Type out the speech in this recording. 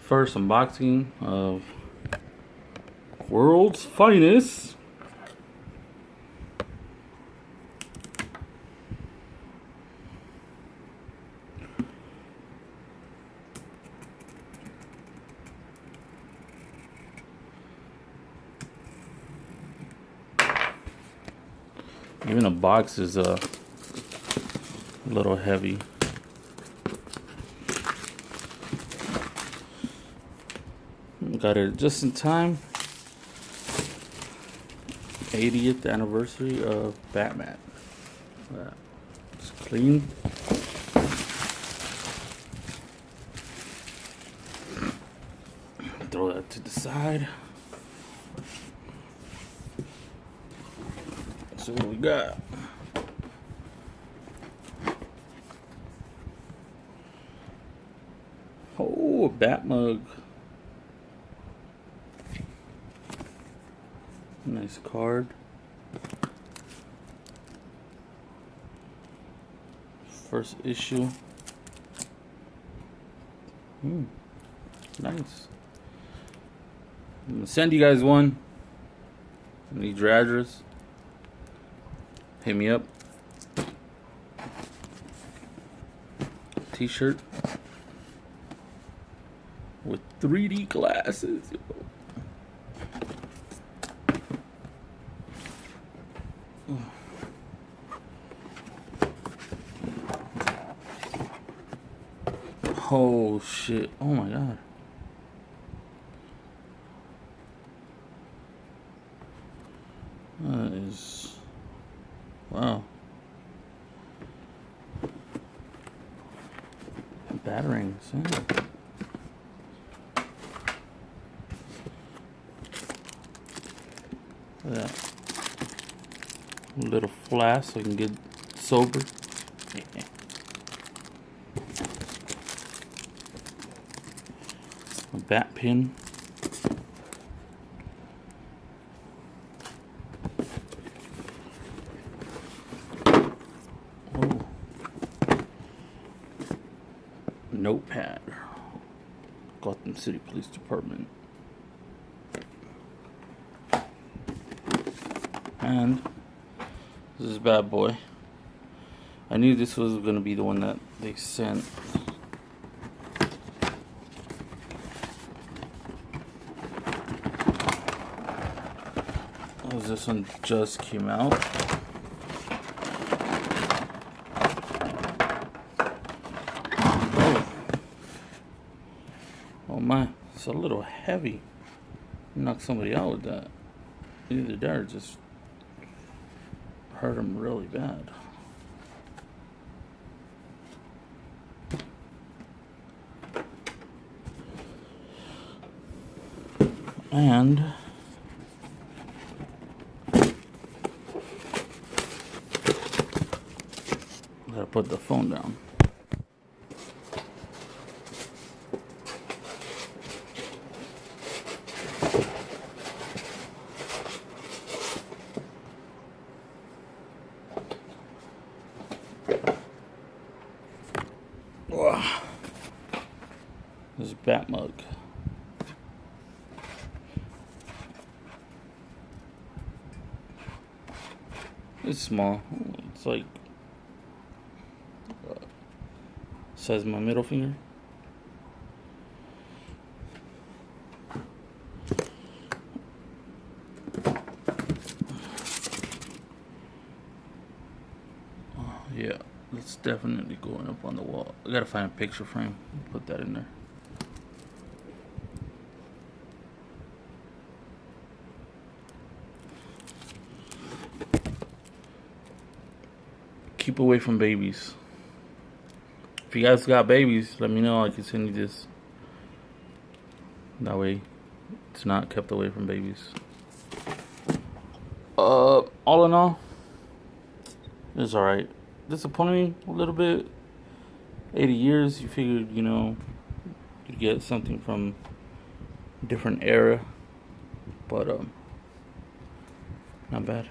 First unboxing of World's Finest. Even a box is a little heavy. Got it just in time. 80th anniversary of Batman. It's clean. Throw that to the side. See what we got. Oh, a bat mug. Nice card. First issue. Nice. I'm gonna send you guys one. Need your address. Hit me up. T-shirt with 3D glasses. Oh shit. Oh my god. That is... wow. Batarangs, yeah. Look at that. A little flask so I can get sober. A bat pin. Oh. Notepad. Gotham City Police Department. And this is bad boy. I knew this was gonna be the one that they sent. This one just came out. Oh my, it's a little heavy. Knock somebody out with that. Either that or just hurt them really bad. And gotta put the phone down. Wow. This is bat mug. It's small. It's like size of my middle finger. Yeah, it's definitely going up on the wall. I gotta find a picture frame. Put that in there. Keep away from babies. If you guys got babies, let me know. I can send you this. That way, it's not kept away from babies. All in all, it's alright. Disappointing a little bit. 80 years, you figured, you know, you'd get something from a different era. But, not bad.